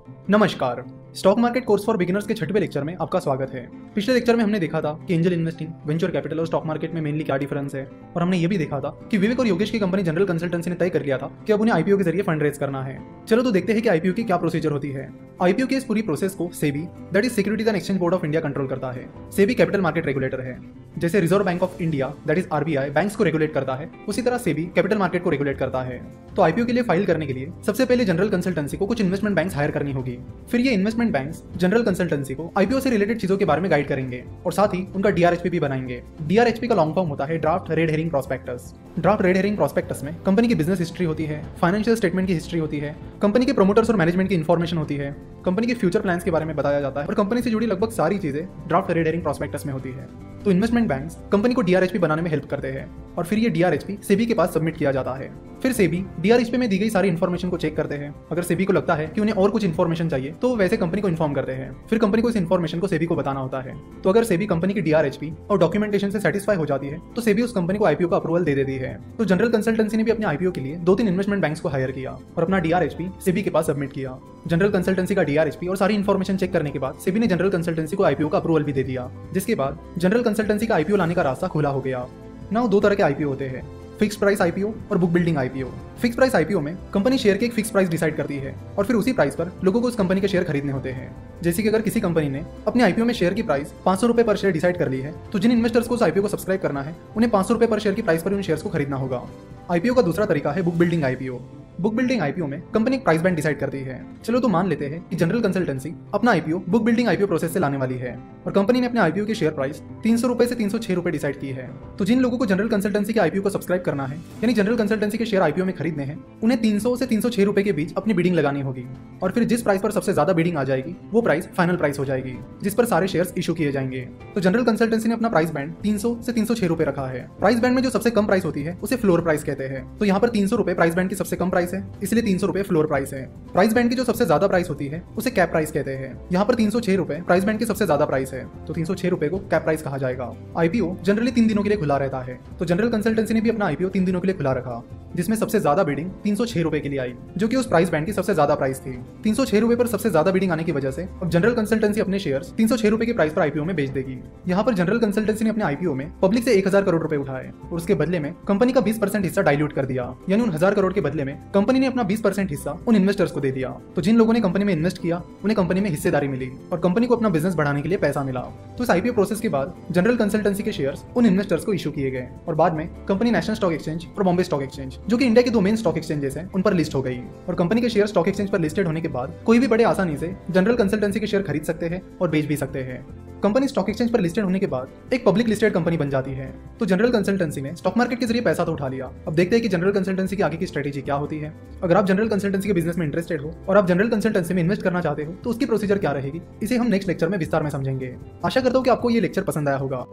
नमस्कार। Stock market course for beginners के छठवें लेक्चर में आपका स्वागत है। पिछले लेक्चर में हमने देखा था कि एंजल इन्वेस्टिंग, वेंचर कैपिटल और स्टॉक मार्केट में मेनली क्या डिफरेंस है, और हमने ये भी देखा था कि विवेक और योगेश की कंपनी जनरल कंसल्टेंसी ने तय कर लिया था कि अब उन्हें आईपीओ के जरिए फंड रेज करना है। चलो तो देखते हैं कि आईपीओ की क्या प्रोसीजर होती है। आईपीओ की इस पूरी प्रोसेस को SEBI, that is securities and exchange board of India, control करता है। सेबी कैपिटल मार्केट रेगुलेटर है। जैसे reserve bank of India, that is RBI, banks को रेगुलेट करता है, उसी तरह सेबी कैपिटल मार्केट को रेगुलेट करता है। तो आईपीओ के लिए फाइल करने के लिए सबसे पहले जनरल कंसल्टेंसी को कुछ इन्वेस्टमेंट बैंक्स हायर करनी होगी। फिर ये इन्वेस्टमेंट बैंक्स जनरल कंसल्टेंसी को आईपीओ से रिलेटेड चीजों के बारे में गाइड करेंगे और साथ ही उनका डीआरएचपी भी बनाएंगे। डीआरएचपी का लॉन्ग फॉर्म होता है draft red herring prospectus. Draft red herring prospectus में कंपनी की बिजनेस हिस्ट्री होती है, फाइनेंशियल स्टेटमेंट की हिस्ट्री होती है, कंपनी के प्रमोटर्स और मैनेजमेंट की इन्फॉर्मेशन होती है, कंपनी के फ्यूचर प्लान्स के बारे में बताया जाता है और कंपनी से जुड़ी लगभग सारी चीजें ड्राफ्ट रेड हेरिंग प्रोस्पेक्टस में होती है। तो इन्वेस्टमेंट बैंक्स कंपनी को डीआरएचपी बनाने में हेल्प करते हैं और फिर ये डीआरएचपी सेबी के पास सबमिट किया जाता है। फिर सेबी डीआरएचपी में दी गई सारी इन्फॉर्मेशन को चेक करते हैं। अगर सेबी को लगता है कि उन्हें और कुछ इन्फॉर्मेशन चाहिए तो वो वैसे कंपनी को इन्फॉर्म करते हैं। फिर कंपनी को इस इन्फॉर्मेशन को सेबी को बताना होता है। तो अगर सेबी कंपनी की डीआरएचपी और डॉक्यूमेंटेशन से सेटिस्फाई हो जाती है तो सेबी उस कंपनी को आईपीओ का अप्रूवल दे देती है। तो जनरल कंसल्टेंसी ने भी अपने आईपीओ के लिए 2-3 इन्वेस्टमेंट बैंक्स को हायर किया और अपना डीआरएचपी सेबी के पास सबमिट किया। जनरल कंसल्टेंसी का डीआरएचपी और सारी इन्फॉर्मेशन चेक करने के बाद सेबी ने जनरल कंसल्टेंसी को आईपीओ का अप्रूवल भी दे दिया, जिसके बाद जनरल कंसल्टेंसी का आईपीओ लाने का रास्ता खुला हो गया। नाउ 2 तरह के आईपीओ होते हैं, फिक्स प्राइस आईपीओ और book building IPO. Fix price IPO में कंपनी शेयर के एक फिक्स प्राइस डिसाइड करती है और फिर उसी प्राइस पर लोगों को उस कंपनी के शेयर खरीदने होते हैं। जैसे कि अगर किसी कंपनी ने अपने आईपीओ में शेयर की प्राइस 500 रुपए पर शेयर डिसाइड कर ली है तो जिन इन्वेस्टर्स को उस आईपीओ को सब्सक्राइब करना है उन्हें 500 रुपए पर शेयर की प्राइस पर उन शेयर्स को खरीदना होगा। आईपीओ का दूसरा तरीका है book building IPO. Book building IPO में कंपनी एक प्राइस बैंड डिसाइड करती है। चलो तो मान लेते हैं कि जनरल कंसल्टेंसी अपना IPO book building IPO process से लाने वाली है और कंपनी ने अपने आईपीओ की शेयर प्राइस 300 रुपए से 306 रुपए डिसाइड की है। तो जिन लोगों को जनरल कंसल्टेंसी के आईपीओ को सब्सक्राइब करना है, यानी जनरल कंसल्टेंसी के शेयर आईपीओ में खरीदने हैं, उन्हें 300 से 306 रुपए के बीच अपनी बिडिंग लगानी होगी और फिर जिस प्राइस पर सबसे ज्यादा बिडिंग आ जाएगी वो प्राइस फाइनल प्राइस हो जाएगी, जिस पर सारे शेयर्स इशू किए जाएंगे। तो जनरल कंसल्टेंसी ने अपना प्राइस बैंड 300 से 306 रुपए रखा है। प्राइस बैंड में जो सबसे कम प्राइस होती है उसे फ्लोर प्राइस कहते हैं। तो यहाँ पर 300 रुपए प्राइस बैंड की सबसे कम प्राइस है, इसलिए 300 रुपए फ्लोर प्राइस है। प्राइस बैंड की जो सबसे ज्यादा प्राइस होती है उसे कैप प्राइस कहते हैं। यहाँ पर 306 रुपए प्राइस बैंड की सबसे ज्यादा प्राइस है, तो 306 रुपए को कैप प्राइस कहा जाएगा। आईपीओ जनरली 3 दिनों के लिए खुला रहता है, तो जनरल कंसल्टेंसी ने भी अपना आईपीओ 3 दिनों के लिए खुला रखा, जिसमें सबसे ज्यादा बिडिंग 306 रुपए के लिए आई, जो कि उस प्राइस बैंड की सबसे ज्यादा प्राइस थी। 306 रुपए पर सबसे ज्यादा बिडिंग आने की वजह से अब जनरल कंसल्टेंसी अपने शेयर्स 306 रुपए के प्राइस पर आईपीओ में बेच देगी। यहाँ पर जनरल कंसल्टेंसी ने अपने आईपीओ में पब्लिक से 1000 करोड़ रुपए उठाए और उसके बदले में कंपनी का 20% हिस्सा डाइल्यूट कर दिया, यानी उन 1000 करोड़ के बदले में कंपनी ने अपना 20% हिस्सा उन इन्वेस्टर्स को दे दिया। तो जिन लोगों ने कंपनी में इन्वेस्ट किया उन्हें कंपनी में हिस्सेदारी मिली और कंपनी को अपना बिजनेस बढ़ाने के लिए पैसा मिला। तो इस आईपीओ प्रोसेस के बाद जनरल कंसल्टेंसी के शेयर्स उन इन्वेस्टर्स को इशू किए गए और बाद में कंपनी नेशनल स्टॉक एक्सचेंज और बॉम्बे स्टॉक एक्सचेंज, जो कि इंडिया के 2 मेन स्टॉक एक्सचेंजेस हैं, उन पर लिस्ट हो गई। और कंपनी के शेयर स्टॉक एक्सचेंज पर लिस्टेड होने के बाद कोई भी बड़े आसानी से जनरल कंसल्टेंसी के शेयर खरीद सकते हैं और बेच भी सकते हैं। कंपनी स्टॉक एक्सचेंज पर लिस्टेड होने के बाद एक पब्लिक लिस्टेड कंपनी बन जाती है। तो जनरल कंसल्टेंसी ने स्टॉक मार्केट के जरिए पैसा तो उठा लिया। अब देखते हैं कि जनरल कंसल्टेंसी की आगे की स्ट्रेटेजी क्या होती है। अगर आप जनरल कंसल्टेंसी के बिजनेस में इंटरेस्टेड हो और आप जनरल कंसल्टेंसी में इन्वेस्ट करना चाहते हो तो उसकी प्रोसीजर क्या रहेगी, इसे हम नेक्स्ट लेक्चर में विस्तार में समझेंगे। आशा करता हूँ कि आपको ये लेक्चर पसंद आया होगा।